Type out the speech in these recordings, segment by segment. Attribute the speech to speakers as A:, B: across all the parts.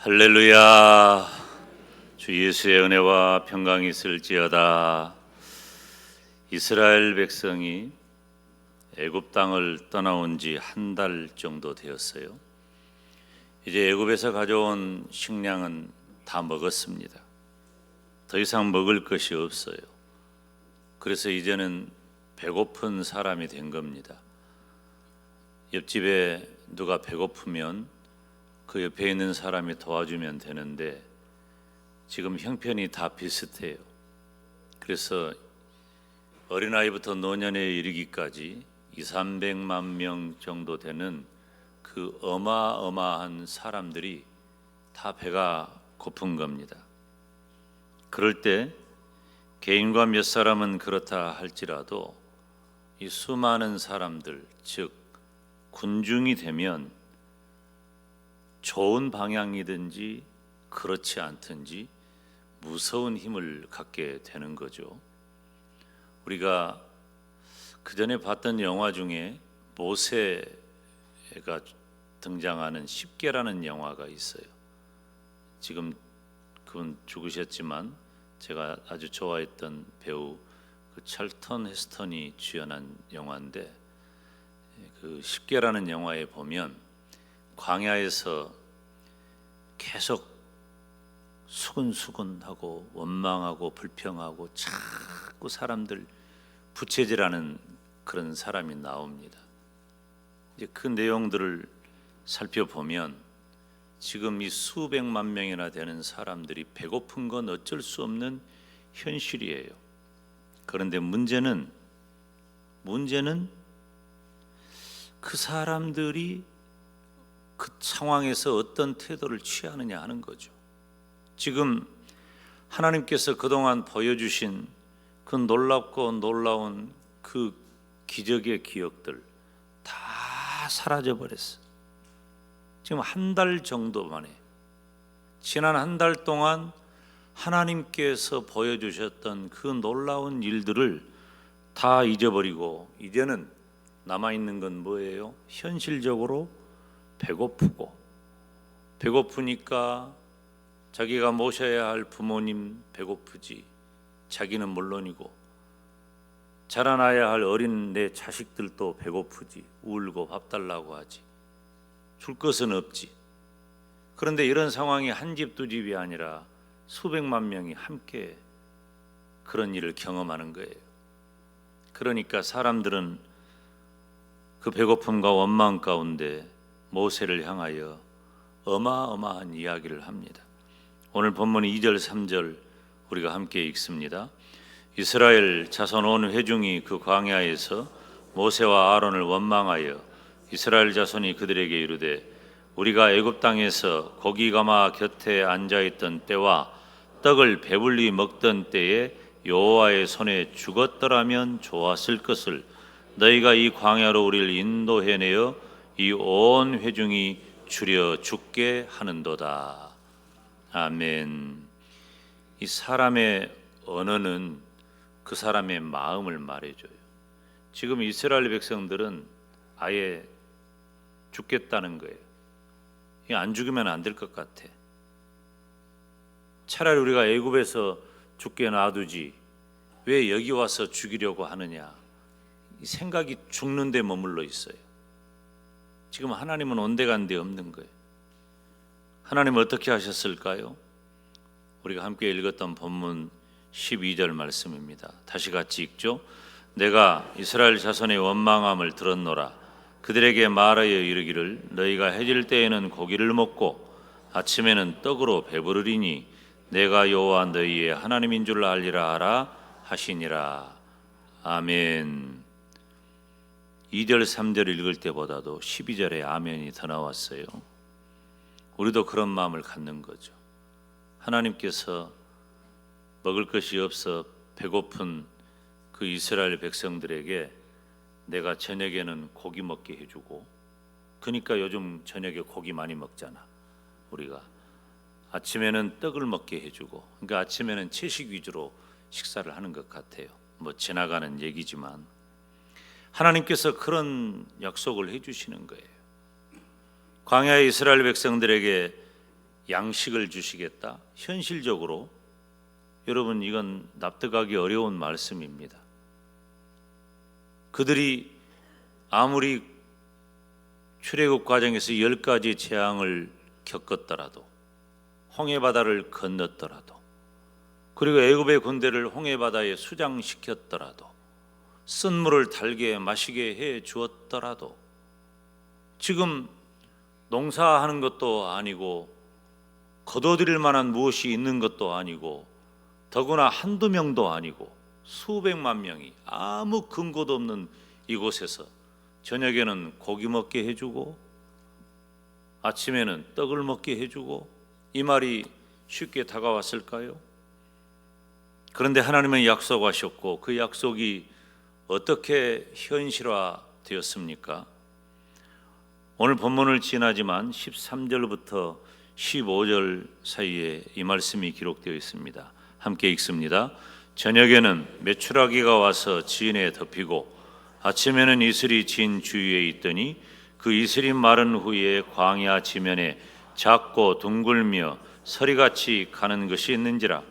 A: 할렐루야. 주 예수의 은혜와 평강이 있을지어다. 이스라엘 백성이 애굽 땅을 떠나온 지 한 달 정도 되었어요. 이제 애굽에서 가져온 식량은 다 먹었습니다. 더 이상 먹을 것이 없어요. 그래서 이제는 배고픈 사람이 된 겁니다. 옆집에 누가 배고프면 그 옆에 있는 사람이 도와주면 되는데 지금 형편이 다 비슷해요. 그래서 어린아이부터 노년에 이르기까지 200~300만 명 정도 되는 그 어마어마한 사람들이 다 배가 고픈 겁니다. 그럴 때 개인과 몇 사람은 그렇다 할지라도 이 수많은 사람들, 즉 군중이 되면 좋은 방향이든지 그렇지 않든지 무서운 힘을 갖게 되는 거죠. 우리가 그 전에 봤던 영화 중에 모세가 등장하는 십계라는 영화가 있어요. 지금 그분 죽으셨지만 제가 아주 좋아했던 배우 그 찰턴 헤스턴이 주연한 영화인데, 그 십계라는 영화에 보면 광야에서 계속 수근수근하고 원망하고 불평하고 자꾸 사람들 부채질하는 그런 사람이 나옵니다. 이제 그 내용들을 살펴보면 지금 이 수백만 명이나 되는 사람들이 배고픈 건 어쩔 수 없는 현실이에요. 그런데 문제는 그 사람들이 그 상황에서 어떤 태도를 취하느냐 하는 거죠. 지금 하나님께서 그동안 보여주신 그 놀랍고 놀라운 그 기적의 기억들 다 사라져 버렸어. 지금 한 달 정도 만에, 지난 한 달 동안 하나님께서 보여주셨던 그 놀라운 일들을 다 잊어버리고 이제는 남아있는 건 뭐예요? 현실적으로 배고프니까 자기가 모셔야 할 부모님 배고프지, 자기는 물론이고 자라나야 할 어린 내 자식들도 배고프지, 울고 밥 달라고 하지, 줄 것은 없지. 그런데 이런 상황이 한 집 두 집이 아니라 수백만 명이 함께 그런 일을 경험하는 거예요. 그러니까 사람들은 그 배고픔과 원망 가운데 모세를 향하여 어마어마한 이야기를 합니다. 오늘 본문 2절 3절 우리가 함께 읽습니다. 이스라엘 자손 온 회중이 그 광야에서 모세와 아론을 원망하여 이스라엘 자손이 그들에게 이르되 우리가 애굽 땅에서 고기 가마 곁에 앉아있던 때와 떡을 배불리 먹던 때에 여호와의 손에 죽었더라면 좋았을 것을 너희가 이 광야로 우리를 인도해내어 이 온 회중이 주려 죽게 하는도다. 아멘. 이 사람의 언어는 그 사람의 마음을 말해줘요. 지금 이스라엘 백성들은 아예 죽겠다는 거예요. 안 죽으면 안 될 것 같아. 차라리 우리가 애굽에서 죽게 놔두지 왜 여기 와서 죽이려고 하느냐, 이 생각이 죽는 데 머물러 있어요. 지금 하나님은 온데간데 없는 거예요. 하나님은 어떻게 하셨을까요? 우리가 함께 읽었던 본문 12절 말씀입니다. 다시 같이 읽죠. 내가 이스라엘 자손의 원망함을 들었노라. 그들에게 말하여 이르기를 너희가 해질 때에는 고기를 먹고 아침에는 떡으로 배부르리니 내가 여호와 너희의 하나님인 줄 알리라 하라 하시니라. 아멘. 2절 3절 읽을 때보다도 12절에 아멘이 더 나왔어요. 우리도 그런 마음을 갖는 거죠. 하나님께서 먹을 것이 없어 배고픈 그 이스라엘 백성들에게 내가 저녁에는 고기 먹게 해주고, 그러니까 요즘 저녁에 고기 많이 먹잖아. 우리가 아침에는 떡을 먹게 해주고, 그러니까 아침에는 채식 위주로 식사를 하는 것 같아요. 뭐 지나가는 얘기지만 하나님께서 그런 약속을 해주시는 거예요. 광야의 이스라엘 백성들에게 양식을 주시겠다. 현실적으로 여러분 이건 납득하기 어려운 말씀입니다. 그들이 아무리 출애굽 과정에서 10가지 재앙을 겪었더라도, 홍해바다를 건넜더라도, 그리고 애굽의 군대를 홍해바다에 수장시켰더라도, 쓴 물을 달게 마시게 해 주었더라도, 지금 농사하는 것도 아니고 거둬들일 만한 무엇이 있는 것도 아니고, 더구나 한두 명도 아니고 수백만 명이 아무 근거도 없는 이곳에서 저녁에는 고기 먹게 해주고 아침에는 떡을 먹게 해주고, 이 말이 쉽게 다가왔을까요? 그런데 하나님은 약속하셨고 그 약속이 어떻게 현실화되었습니까? 오늘 본문을 지나지만 13절부터 15절 사이에 이 말씀이 기록되어 있습니다. 함께 읽습니다. 저녁에는 메추라기가 와서 진에 덮이고 아침에는 이슬이 진 주위에 있더니 그 이슬이 마른 후에 광야 지면에 작고 둥글며 서리같이 가는 것이 있는지라.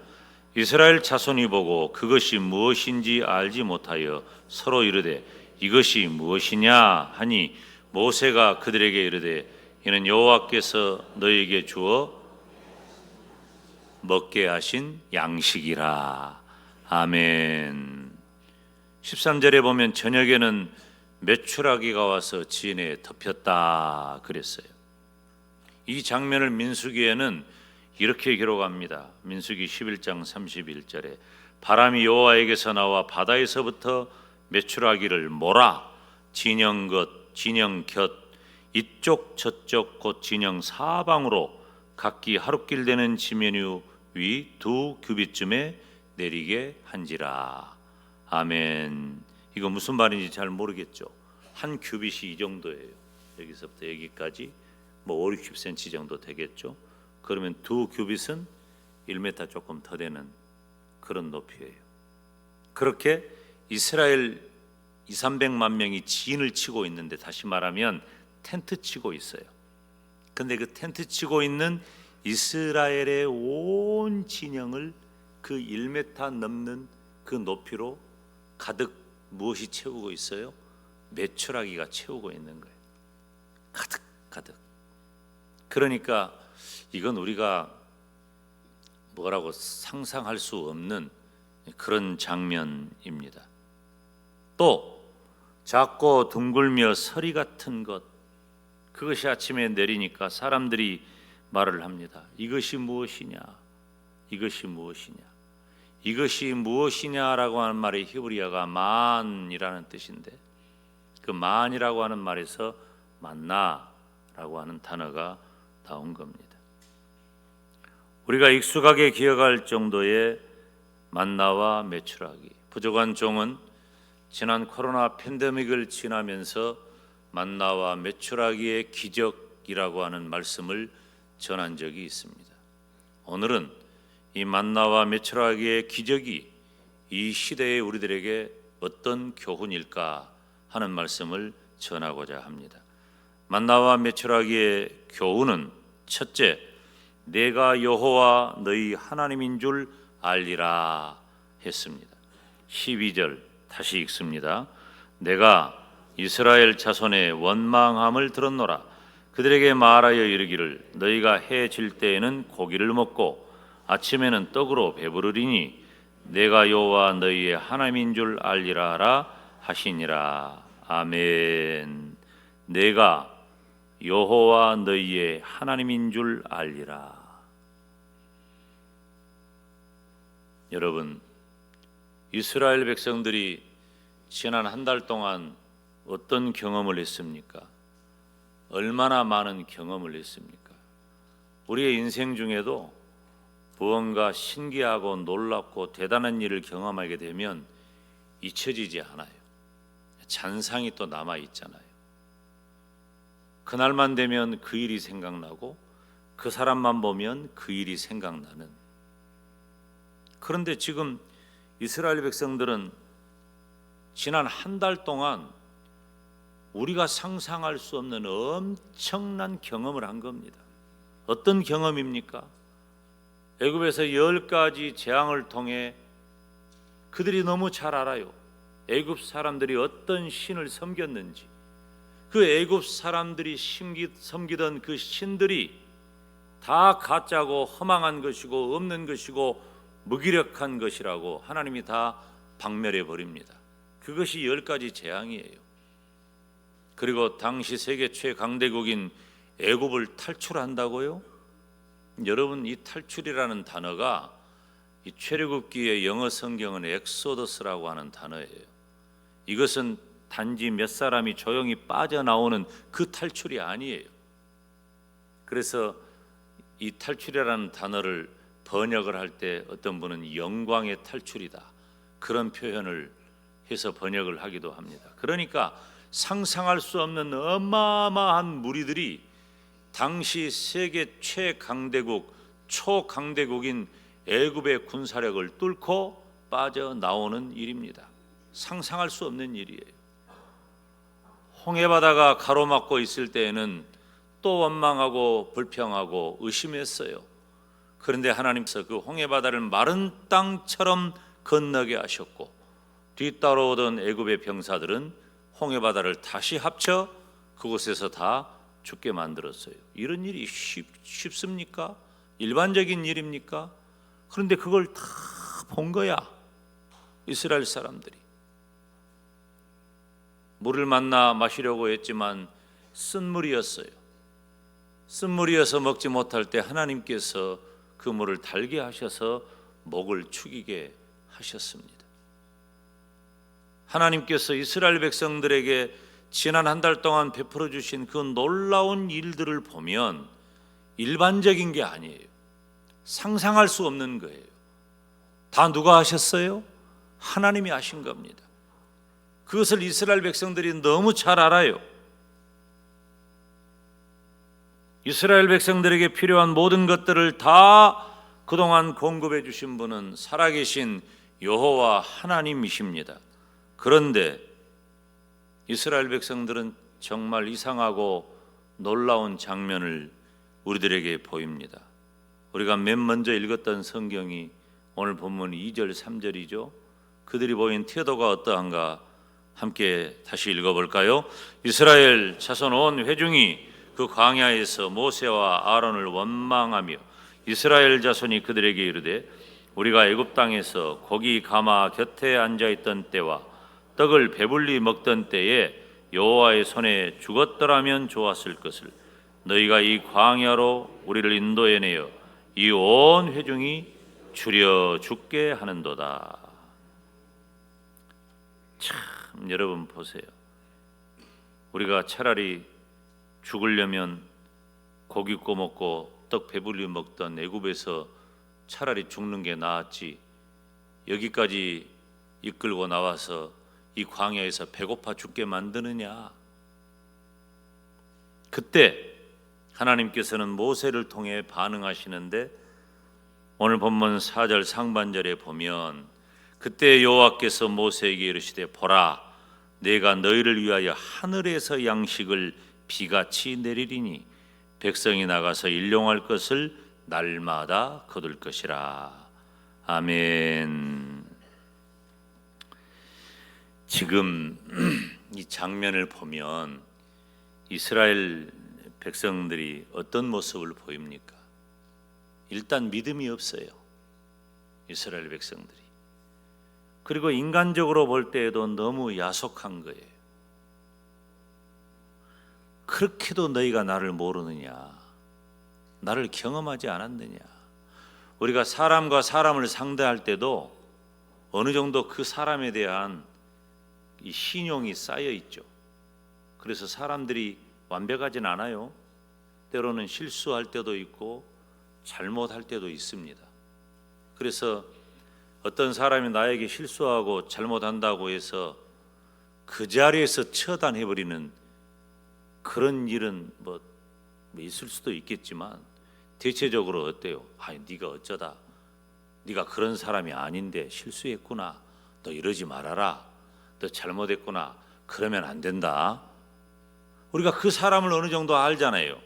A: 이스라엘 자손이 보고 그것이 무엇인지 알지 못하여 서로 이르되 이것이 무엇이냐 하니 모세가 그들에게 이르되 이는 여호와께서 너희에게 주어 먹게 하신 양식이라. 아멘. 13절에 보면 저녁에는 메추라기가 와서 진에 덮였다 그랬어요. 이 장면을 민수기에는 이렇게 기록합니다. 민수기 11장 31절에 바람이 여호와에게서 나와 바다에서부터 메추라기를 몰아 진영 곁 이쪽 저쪽 곧 진영 사방으로 각기 하룻길 되는 지면 위 2규빗쯤에 내리게 한지라. 아멘. 이거 무슨 말인지 잘 모르겠죠. 한 규빗이 이 정도예요. 여기서부터 여기까지 뭐 5, 60cm 정도 되겠죠. 그러면 2규빗은 1m 조금 더 되는 그런 높이예요. 그렇게 이스라엘 200~300만 명이 진을 치고 있는데, 다시 말하면 텐트 치고 있어요. 근데 그 텐트 치고 있는 이스라엘의 온 진영을 그 1m 넘는 그 높이로 가득 무엇이 채우고 있어요? 메추라기가 채우고 있는 거예요. 가득. 그러니까 이건 우리가 뭐라고 상상할 수 없는 그런 장면입니다. 또 작고 둥글며 서리 같은 것, 그것이 아침에 내리니까 사람들이 말을 합니다. 이것이 무엇이냐? 이것이 무엇이냐? 이것이 무엇이냐라고 하는 말의 히브리어가 만이라는 뜻인데, 그 만이라고 하는 말에서 만나라고 하는 단어가 나온 겁니다. 우리가 익숙하게 기억할 정도의 만나와 메추라기. 부족한 종은 지난 코로나 팬데믹을 지나면서 만나와 메추라기의 기적이라고 하는 말씀을 전한 적이 있습니다. 오늘은 이 만나와 메추라기의 기적이 이 시대의 우리들에게 어떤 교훈일까 하는 말씀을 전하고자 합니다. 만나와 메추라기의 교훈은 첫째, 내가 여호와 너희 하나님인 줄 알리라 했습니다. 12절 다시 읽습니다. 내가 이스라엘 자손의 원망함을 들었노라. 그들에게 말하여 이르기를 너희가 해 질 때에는 고기를 먹고 아침에는 떡으로 배부르리니 내가 여호와 너희의 하나님인 줄 알리라 하라 하시니라. 아멘. 내가 여호와 너희의 하나님인 줄 알리라. 여러분, 이스라엘 백성들이 지난 한 달 동안 어떤 경험을 했습니까? 얼마나 많은 경험을 했습니까? 우리의 인생 중에도 무언가 신기하고 놀랍고 대단한 일을 경험하게 되면 잊혀지지 않아요. 잔상이 또 남아 있잖아요. 그날만 되면 그 일이 생각나고 그 사람만 보면 그 일이 생각나는. 그런데 지금 이스라엘 백성들은 지난 한 달 동안 우리가 상상할 수 없는 엄청난 경험을 한 겁니다. 어떤 경험입니까? 애굽에서 10가지 재앙을 통해 그들이 너무 잘 알아요. 애굽 사람들이 어떤 신을 섬겼는지, 그 애굽 사람들이 섬기던 그 신들이 다 가짜고 허망한 것이고 없는 것이고 무기력한 것이라고 하나님이 다 박멸해 버립니다. 그것이 10가지 재앙이에요. 그리고 당시 세계 최강대국인 애굽을 탈출한다고요? 여러분, 이 탈출이라는 단어가 이 출애굽기의 영어 성경은 엑소더스라고 하는 단어예요. 이것은 단지 몇 사람이 조용히 빠져나오는 그 탈출이 아니에요. 그래서 이 탈출이라는 단어를 번역을 할 때 어떤 분은 영광의 탈출이다, 그런 표현을 해서 번역을 하기도 합니다. 그러니까 상상할 수 없는 어마어마한 무리들이 당시 세계 최강대국, 초강대국인 애굽의 군사력을 뚫고 빠져나오는 일입니다. 상상할 수 없는 일이에요. 홍해바다가 가로막고 있을 때에는 또 원망하고 불평하고 의심했어요. 그런데 하나님께서 그 홍해바다를 마른 땅처럼 건너게 하셨고, 뒤따라오던 애굽의 병사들은 홍해바다를 다시 합쳐 그곳에서 다 죽게 만들었어요. 이런 일이 쉽습니까? 일반적인 일입니까? 그런데 그걸 다 본 거야, 이스라엘 사람들이. 물을 만나 마시려고 했지만 쓴물이었어요. 쓴물이어서 먹지 못할 때 하나님께서 그 물을 달게 하셔서 목을 축이게 하셨습니다. 하나님께서 이스라엘 백성들에게 지난 한 달 동안 베풀어 주신 그 놀라운 일들을 보면 일반적인 게 아니에요. 상상할 수 없는 거예요. 다 누가 하셨어요? 하나님이 하신 겁니다. 그것을 이스라엘 백성들이 너무 잘 알아요. 이스라엘 백성들에게 필요한 모든 것들을 다 그동안 공급해 주신 분은 살아계신 여호와 하나님이십니다. 그런데 이스라엘 백성들은 정말 이상하고 놀라운 장면을 우리들에게 보입니다. 우리가 맨 먼저 읽었던 성경이 오늘 본문 2절 3절이죠. 그들이 보인 태도가 어떠한가 함께 다시 읽어볼까요? 이스라엘 자손 온 회중이 그 광야에서 모세와 아론을 원망하며 이스라엘 자손이 그들에게 이르되 우리가 애굽 땅에서 고기 가마 곁에 앉아있던 때와 떡을 배불리 먹던 때에 여호와의 손에 죽었더라면 좋았을 것을 너희가 이 광야로 우리를 인도해내어 이 온 회중이 줄여 죽게 하는도다. 참, 여러분 보세요. 우리가 차라리 죽으려면 고기 구워 먹고 떡 배불리 먹던 애굽에서 차라리 죽는 게 나았지, 여기까지 이끌고 나와서 이 광야에서 배고파 죽게 만드느냐. 그때 하나님께서는 모세를 통해 반응하시는데 오늘 본문 4절 상반절에 보면 그때 여호와께서 모세에게 이르시되 보라 내가 너희를 위하여 하늘에서 양식을 비같이 내리리니 백성이 나가서 일용할 것을 날마다 거둘 것이라. 아멘. 지금 이 장면을 보면 이스라엘 백성들이 어떤 모습을 보입니까? 일단 믿음이 없어요, 이스라엘 백성들이. 그리고 인간적으로 볼 때에도 너무 야속한 거예요. 그렇게도 너희가 나를 모르느냐, 나를 경험하지 않았느냐. 우리가 사람과 사람을 상대할 때도 어느 정도 그 사람에 대한 이 신용이 쌓여 있죠. 그래서 사람들이 완벽하진 않아요. 때로는 실수할 때도 있고 잘못할 때도 있습니다. 그래서 어떤 사람이 나에게 실수하고 잘못한다고 해서 그 자리에서 처단해버리는 그런 일은 뭐 있을 수도 있겠지만 대체적으로 어때요? 네가 어쩌다, 네가 그런 사람이 아닌데 실수했구나, 너 이러지 말아라, 너 잘못했구나, 그러면 안 된다. 우리가 그 사람을 어느 정도 알잖아요.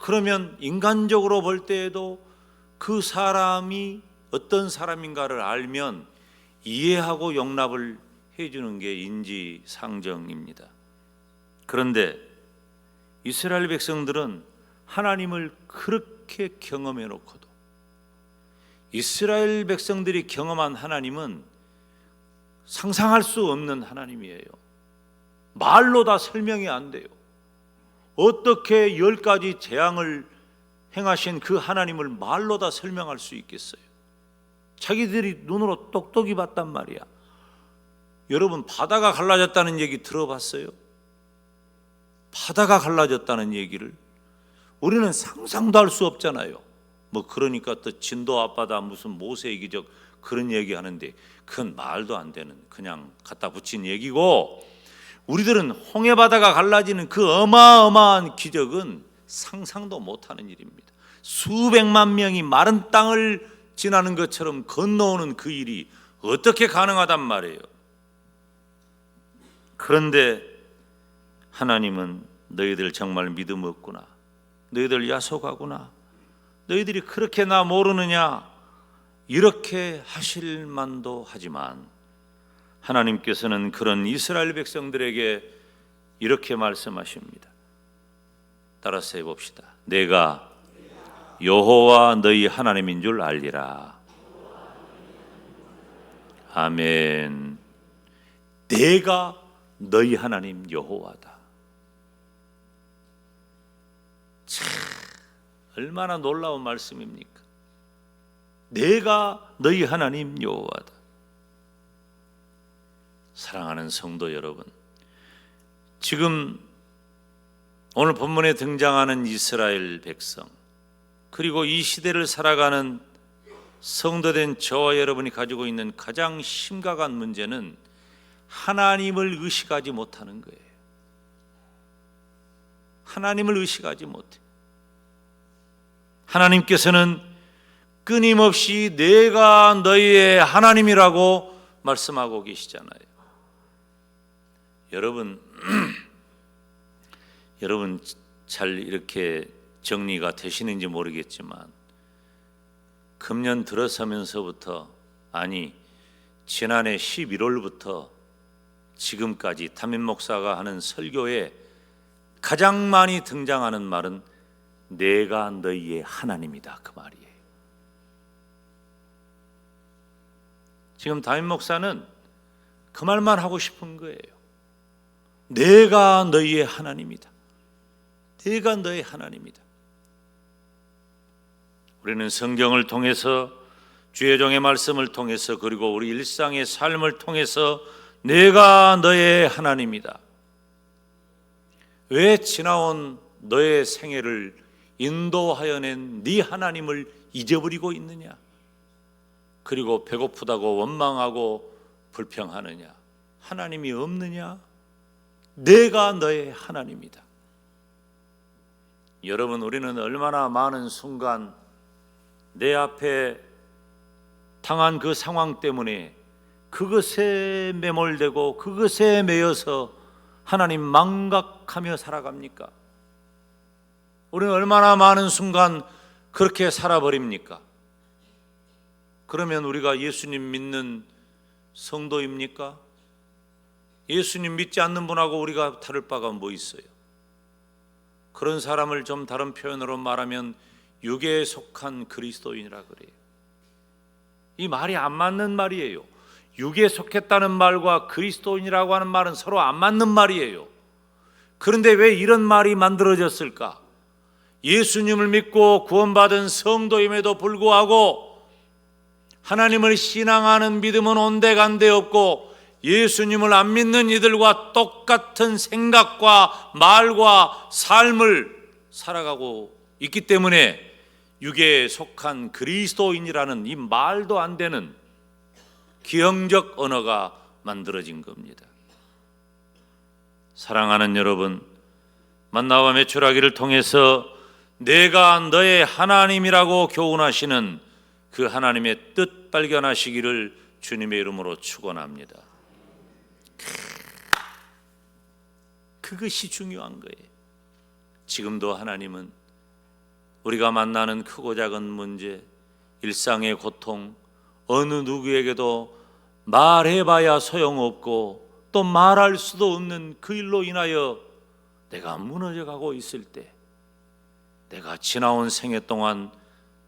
A: 그러면 인간적으로 볼 때에도 그 사람이 어떤 사람인가를 알면 이해하고 용납을 해주는 게 인지상정입니다. 그런데 이스라엘 백성들은 하나님을 그렇게 경험해 놓고도 이스라엘 백성들이 경험한 하나님은 상상할 수 없는 하나님이에요. 말로 다 설명이 안 돼요. 어떻게 10가지 재앙을 행하신 그 하나님을 말로 다 설명할 수 있겠어요? 자기들이 눈으로 똑똑히 봤단 말이야. 여러분, 바다가 갈라졌다는 얘기 들어봤어요? 바다가 갈라졌다는 얘기를 우리는 상상도 할 수 없잖아요. 그러니까 또 진도 앞바다 무슨 모세의 기적 그런 얘기 하는데 그건 말도 안 되는 그냥 갖다 붙인 얘기고, 우리들은 홍해바다가 갈라지는 그 어마어마한 기적은 상상도 못하는 일입니다. 수백만 명이 마른 땅을 지나는 것처럼 건너오는 그 일이 어떻게 가능하단 말이에요. 그런데 하나님은 너희들 정말 믿음 없구나, 너희들 야속하구나, 너희들이 그렇게 나 모르느냐, 이렇게 하실 만도 하지만 하나님께서는 그런 이스라엘 백성들에게 이렇게 말씀하십니다. 따라서 해봅시다. 내가 여호와 너희 하나님인 줄 알리라. 아멘. 내가 너희 하나님 여호와다. 참 얼마나 놀라운 말씀입니까? 내가 너희 하나님 여호와다. 사랑하는 성도 여러분, 지금 오늘 본문에 등장하는 이스라엘 백성, 그리고 이 시대를 살아가는 성도된 저와 여러분이 가지고 있는 가장 심각한 문제는 하나님을 의식하지 못하는 거예요. 하나님을 의식하지 못해. 하나님께서는 끊임없이 내가 너희의 하나님이라고 말씀하고 계시잖아요. 여러분 잘 이렇게 정리가 되시는지 모르겠지만 금년 들어서면서부터, 아니 지난해 11월부터 지금까지 담임 목사가 하는 설교에 가장 많이 등장하는 말은 내가 너희의 하나님이다, 그 말이에요. 지금 담임 목사는 그 말만 하고 싶은 거예요. 내가 너희의 하나님이다. 내가 너의 하나님이다. 우리는 성경을 통해서, 주의 종의 말씀을 통해서, 그리고 우리 일상의 삶을 통해서 내가 너의 하나님이다. 왜 지나온 너의 생애를 인도하여 낸 네 하나님을 잊어버리고 있느냐? 그리고 배고프다고 원망하고 불평하느냐? 하나님이 없느냐? 내가 너의 하나님이다. 여러분, 우리는 얼마나 많은 순간 내 앞에 당한 그 상황 때문에 그것에 매몰되고 그것에 매여서 하나님 망각하며 살아갑니까? 우리는 얼마나 많은 순간 그렇게 살아버립니까? 그러면 우리가 예수님 믿는 성도입니까? 예수님 믿지 않는 분하고 우리가 다를 바가 뭐 있어요? 그런 사람을 좀 다른 표현으로 말하면 육에 속한 그리스도인이라 그래요. 이 말이 안 맞는 말이에요. 육에 속했다는 말과 그리스도인이라고 하는 말은 서로 안 맞는 말이에요. 그런데 왜 이런 말이 만들어졌을까? 예수님을 믿고 구원받은 성도임에도 불구하고 하나님을 신앙하는 믿음은 온데간데 없고 예수님을 안 믿는 이들과 똑같은 생각과 말과 삶을 살아가고 있기 때문에 육에 속한 그리스도인이라는 이 말도 안 되는 기형적 언어가 만들어진 겁니다. 사랑하는 여러분, 만나와 매출하기를 통해서 내가 너의 하나님이라고 교훈하시는 그 하나님의 뜻 발견하시기를 주님의 이름으로 축원합니다. 그것이 중요한 거예요. 지금도 하나님은 우리가 만나는 크고 작은 문제, 일상의 고통, 어느 누구에게도 말해봐야 소용없고 또 말할 수도 없는 그 일로 인하여 내가 무너져가고 있을 때, 내가 지나온 생애 동안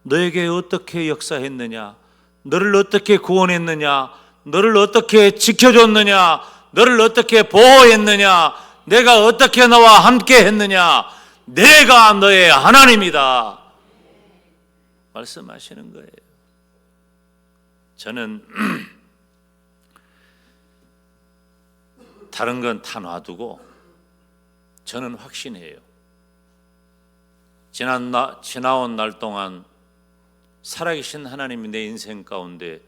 A: 너에게 어떻게 역사했느냐, 너를 어떻게 구원했느냐, 너를 어떻게 지켜줬느냐, 너를 어떻게 보호했느냐, 내가 어떻게 너와 함께 했느냐, 내가 너의 하나님이다 말씀하시는 거예요. 저는 다른 건 다 놔두고 저는 확신해요. 지나온 날 동안 살아계신 하나님이 내 인생 가운데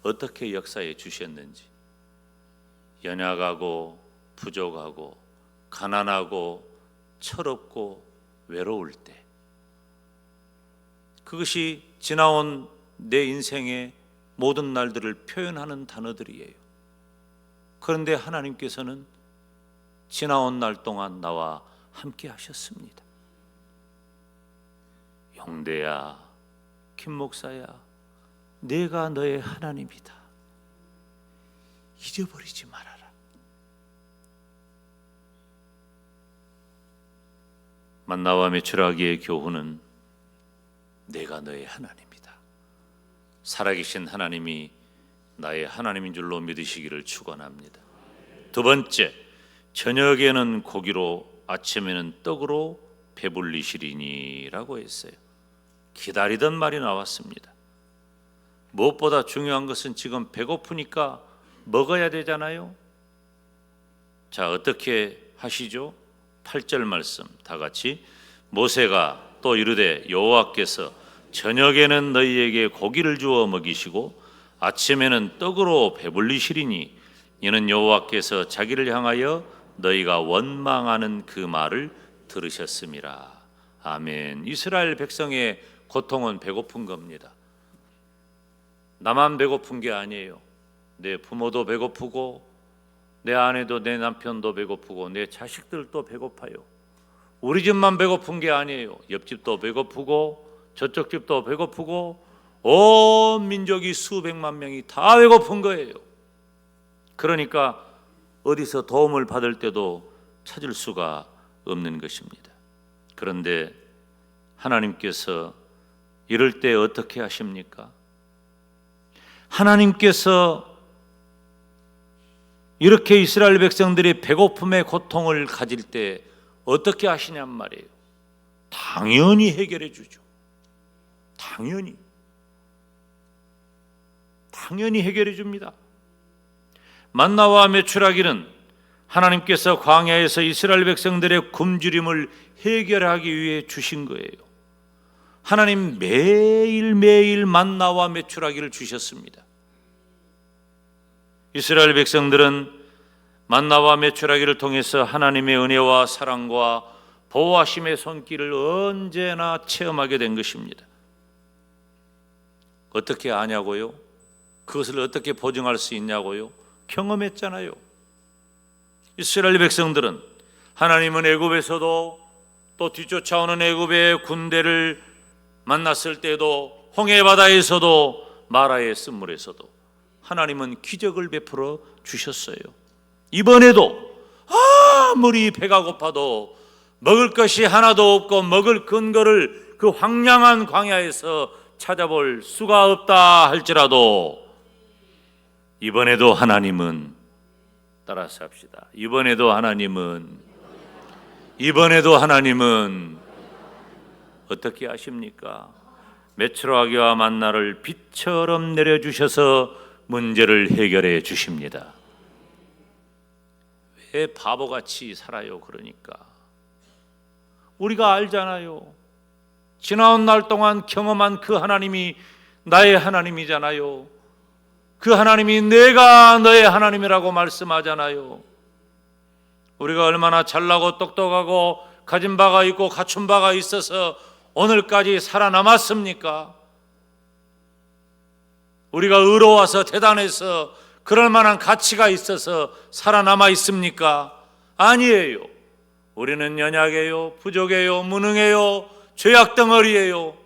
A: 어떻게 역사해 주셨는지, 연약하고 부족하고 가난하고 철없고 외로울 때, 그것이 지나온 내 인생의 모든 날들을 표현하는 단어들이에요. 그런데 하나님께서는 지나온 날 동안 나와 함께 하셨습니다. 영대야, 김 목사야, 내가 너의 하나님이다. 잊어버리지 말아라. 만나와 메추라기의 교훈은 내가 너의 하나님이다. 살아계신 하나님이 나의 하나님인 줄로 믿으시기를 축원합니다. 두 번째, 저녁에는 고기로 아침에는 떡으로 배불리시리니라고 했어요. 기다리던 말이 나왔습니다. 무엇보다 중요한 것은 지금 배고프니까 먹어야 되잖아요. 자, 어떻게 하시죠? 8절 말씀 다 같이. 모세가 또 이르되 여호와께서 저녁에는 너희에게 고기를 주어 먹이시고 아침에는 떡으로 배불리시리니 이는 여호와께서 자기를 향하여 너희가 원망하는 그 말을 들으셨음이라. 아멘. 이스라엘 백성의 고통은 배고픈 겁니다. 나만 배고픈 게 아니에요. 내 부모도 배고프고 내 아내도 내 남편도 배고프고 내 자식들도 배고파요. 우리 집만 배고픈 게 아니에요. 옆집도 배고프고 저쪽 집도 배고프고 온 민족이 수백만 명이 다 배고픈 거예요. 그러니까 어디서 도움을 받을 때도 찾을 수가 없는 것입니다. 그런데 하나님께서 이럴 때 어떻게 하십니까? 하나님께서 이렇게 이스라엘 백성들이 배고픔의 고통을 가질 때 어떻게 하시냔 말이에요. 당연히 해결해 주죠. 당연히 해결해 줍니다. 만나와 메추라기는 하나님께서 광야에서 이스라엘 백성들의 굶주림을 해결하기 위해 주신 거예요. 하나님 매일매일 만나와 메추라기를 주셨습니다. 이스라엘 백성들은 만나와 메추라기를 통해서 하나님의 은혜와 사랑과 보호하심의 손길을 언제나 체험하게 된 것입니다. 어떻게 아냐고요? 그것을 어떻게 보증할 수 있냐고요? 경험했잖아요. 이스라엘 백성들은 하나님은 애굽에서도 또 뒤쫓아오는 애굽의 군대를 만났을 때도 홍해 바다에서도 마라의 쓴물에서도 하나님은 기적을 베풀어 주셨어요. 이번에도 아무리 배가 고파도 먹을 것이 하나도 없고 먹을 근거를 그 황량한 광야에서 찾아볼 수가 없다 할지라도 이번에도 하나님은, 따라서 합시다. 이번에도 하나님은 어떻게 하십니까? 메추라기와 만나를 빛처럼 내려주셔서 문제를 해결해 주십니다. 왜 바보같이 살아요? 그러니까 우리가 알잖아요. 지나온 날 동안 경험한 그 하나님이 나의 하나님이잖아요. 그 하나님이 내가 너의 하나님이라고 말씀하잖아요. 우리가 얼마나 잘나고 똑똑하고 가진 바가 있고 갖춘 바가 있어서 오늘까지 살아남았습니까? 우리가 의로워서 대단해서 그럴 만한 가치가 있어서 살아남아 있습니까? 아니에요. 우리는 연약해요, 부족해요, 무능해요, 죄악 덩어리예요.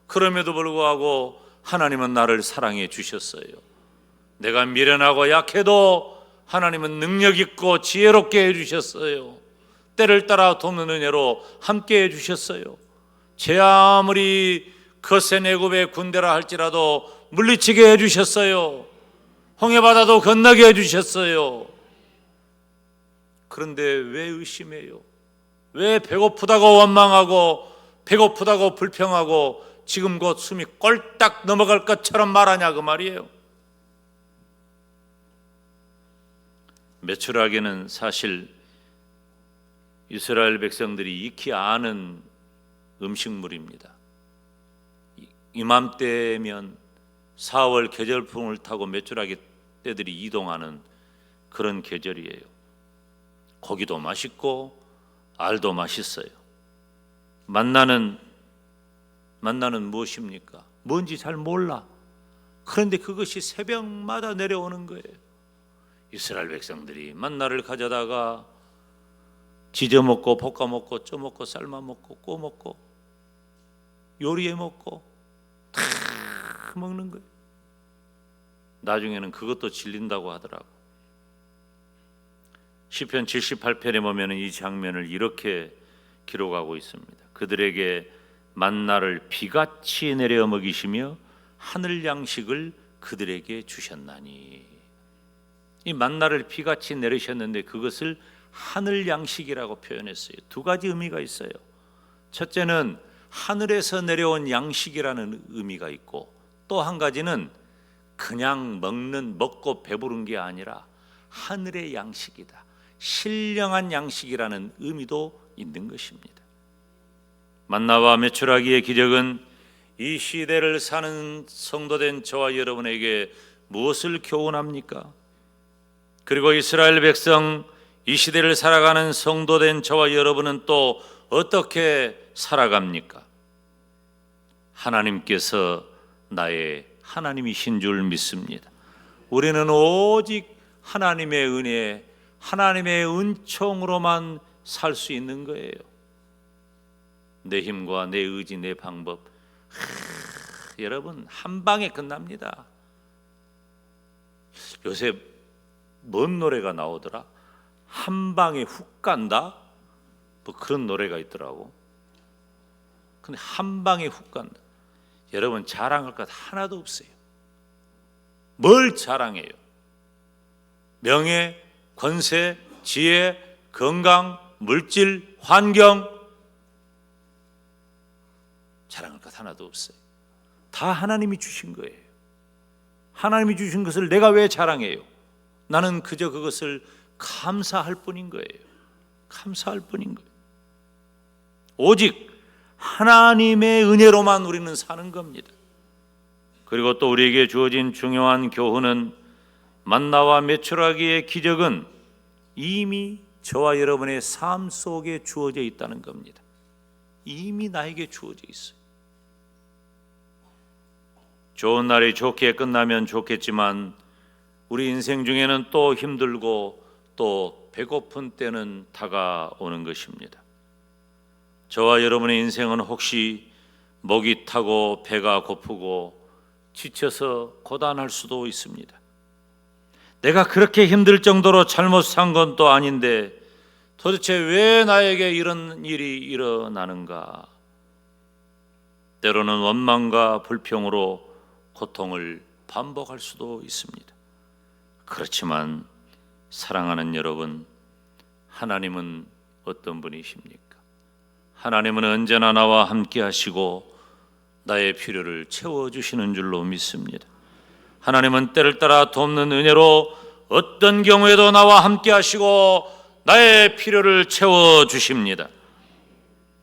A: 그럼에도 불구하고 하나님은 나를 사랑해 주셨어요. 내가 미련하고 약해도 하나님은 능력 있고 지혜롭게 해주셨어요. 때를 따라 돕는 은혜로 함께 해주셨어요. 제 아무리 거센 애굽의 군대라 할지라도 물리치게 해주셨어요. 홍해바다도 건너게 해주셨어요. 그런데 왜 의심해요? 왜 배고프다고 원망하고 배고프다고 불평하고 지금 곧 숨이 꼴딱 넘어갈 것처럼 말하냐 그 말이에요. 메추라기는 사실 이스라엘 백성들이 익히 아는 음식물입니다. 이맘때면 4월 계절풍을 타고 메추라기 떼들이 이동하는 그런 계절이에요. 고기도 맛있고 알도 맛있어요. 만나는 무엇입니까? 뭔지 잘 몰라. 그런데 그것이 새벽마다 내려오는 거예요. 이스라엘 백성들이 만나를 가져다가 지져 먹고 볶아 먹고 쪄 먹고 삶아 먹고 구워 먹고 요리해 먹고 다 먹는 거예요. 나중에는 그것도 질린다고 하더라고. 시편 78편에 보면 이 장면을 이렇게 기록하고 있습니다. 그들에게 만나를 비같이 내려 먹이시며 하늘 양식을 그들에게 주셨나니. 이 만나를 비같이 내리셨는데 그것을 하늘 양식이라고 표현했어요. 두 가지 의미가 있어요. 첫째는 하늘에서 내려온 양식이라는 의미가 있고, 또 한 가지는 그냥 먹고 배부른 게 아니라 하늘의 양식이다, 신령한 양식이라는 의미도 있는 것입니다. 만나와 메추라기의 기적은 이 시대를 사는 성도된 저와 여러분에게 무엇을 교훈합니까? 그리고 이스라엘 백성, 이 시대를 살아가는 성도된 저와 여러분은 또 어떻게 살아갑니까? 하나님께서 나의 하나님이신 줄 믿습니다. 우리는 오직 하나님의 은혜, 하나님의 은총으로만 살 수 있는 거예요. 내 힘과 내 의지, 내 방법, 여러분 한 방에 끝납니다. 요새 뭔 노래가 나오더라? 한 방에 훅 간다? 뭐 그런 노래가 있더라고. 근데 한 방에 훅 간다. 여러분 자랑할 것 하나도 없어요. 뭘 자랑해요? 명예, 권세, 지혜, 건강, 물질, 환경, 자랑할 것 하나도 없어요. 다 하나님이 주신 거예요. 하나님이 주신 것을 내가 왜 자랑해요? 나는 그저 그것을 감사할 뿐인 거예요. 감사할 뿐인 거예요. 오직 하나님의 은혜로만 우리는 사는 겁니다. 그리고 또 우리에게 주어진 중요한 교훈은 만나와 메추라기의 기적은 이미 저와 여러분의 삶 속에 주어져 있다는 겁니다. 이미 나에게 주어져 있어요. 좋은 날이 좋게 끝나면 좋겠지만 우리 인생 중에는 또 힘들고 또 배고픈 때는 다가오는 것입니다. 저와 여러분의 인생은 혹시 목이 타고 배가 고프고 지쳐서 고단할 수도 있습니다. 내가 그렇게 힘들 정도로 잘못 산 건 또 아닌데 도대체 왜 나에게 이런 일이 일어나는가? 때로는 원망과 불평으로 고통을 반복할 수도 있습니다. 그렇지만 사랑하는 여러분, 하나님은 어떤 분이십니까? 하나님은 언제나 나와 함께 하시고 나의 필요를 채워주시는 줄로 믿습니다. 하나님은 때를 따라 돕는 은혜로 어떤 경우에도 나와 함께 하시고 나의 필요를 채워주십니다.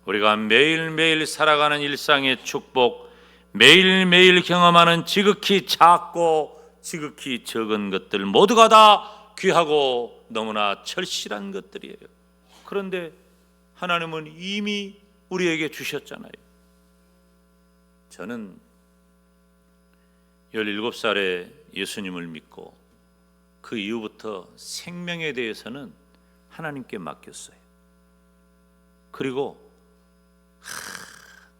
A: 우리가 매일매일 살아가는 일상의 축복, 매일매일 경험하는 지극히 작고 지극히 적은 것들 모두가 다 귀하고 너무나 절실한 것들이에요. 그런데 하나님은 이미 우리에게 주셨잖아요. 저는 17살에 예수님을 믿고 그 이후부터 생명에 대해서는 하나님께 맡겼어요. 그리고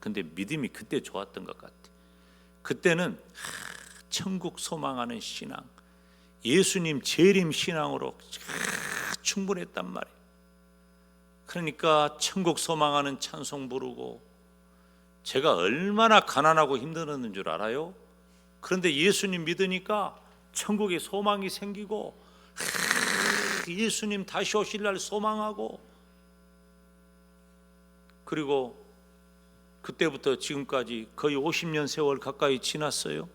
A: 근데 믿음이 그때 좋았던 것 같아. 그때는 천국 소망하는 신앙, 예수님 재림 신앙으로 충분했단 말이에요. 그러니까 천국 소망하는 찬송 부르고, 제가 얼마나 가난하고 힘들었는 줄 알아요? 그런데 예수님 믿으니까 천국에 소망이 생기고, 예수님 다시 오실 날 소망하고, 그리고 그때부터 지금까지 거의 50년 세월 가까이 지났어요.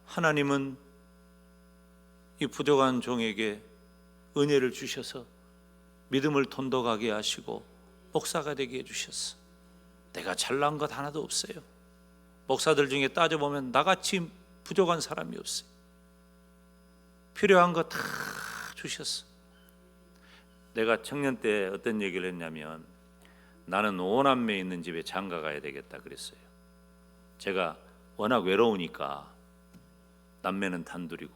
A: 하나님은 이 부족한 종에게 은혜를 주셔서 믿음을 돈독하게 하시고 목사가 되게 해주셨어. 내가 잘난 것 하나도 없어요. 목사들 중에 따져보면 나같이 부족한 사람이 없어요. 필요한 거 다 주셨어. 내가 청년 때 어떤 얘기를 했냐면, 나는 5남매 있는 집에 장가 가야 되겠다 그랬어요. 제가 워낙 외로우니까, 남매는 단둘이고.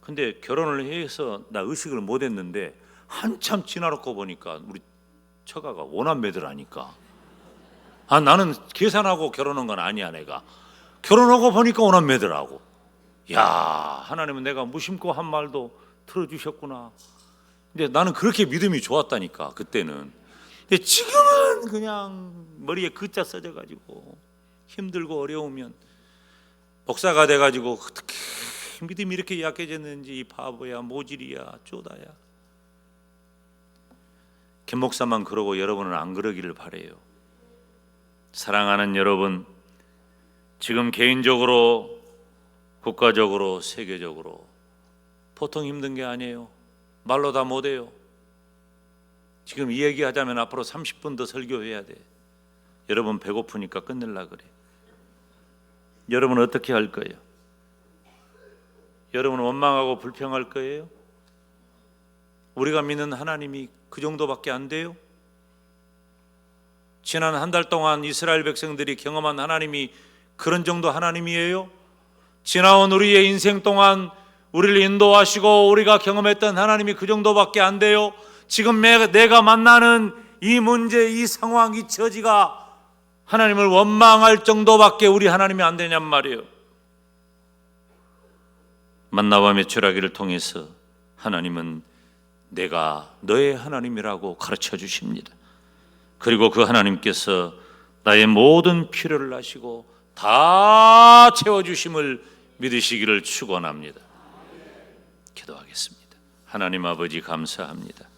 A: 근데 결혼을 해서 나 의식을 못 했는데 한참 지나놓고 보니까 우리 처가가 5남매들 하니까, 나는 계산하고 결혼한 건 아니야. 내가 결혼하고 보니까 5남매들하고, 야, 하나님은 내가 무심코 한 말도 들어주셨구나. 근데 나는 그렇게 믿음이 좋았다니까 그때는. 근데 지금은 그냥 머리에 글자 써져가지고 힘들고 어려우면 목사가 돼가지고 어떻게 믿음이 이렇게 약해졌는지, 이 바보야, 모질이야, 쪼다야. 김 목사만 그러고 여러분은 안 그러기를 바래요. 사랑하는 여러분, 지금 개인적으로, 국가적으로, 세계적으로 보통 힘든 게 아니에요. 말로 다 못해요. 지금 이 얘기하자면 앞으로 30분 더 설교해야 돼. 여러분 배고프니까 끝낼라 그래. 여러분 어떻게 할 거예요? 여러분 원망하고 불평할 거예요? 우리가 믿는 하나님이 그 정도밖에 안 돼요? 지난 한 달 동안 이스라엘 백성들이 경험한 하나님이 그런 정도 하나님이에요? 지나온 우리의 인생 동안 우리를 인도하시고 우리가 경험했던 하나님이 그 정도밖에 안 돼요? 지금 내가 만나는 이 문제, 이 상황, 이 처지가 하나님을 원망할 정도밖에 우리 하나님이 안 되냔 말이에요. 만나와 메추라기를 통해서 하나님은 내가 너의 하나님이라고 가르쳐 주십니다. 그리고 그 하나님께서 나의 모든 필요를 아시고 다 채워주심을 믿으시기를 축원합니다. 기도하겠습니다. 하나님 아버지 감사합니다.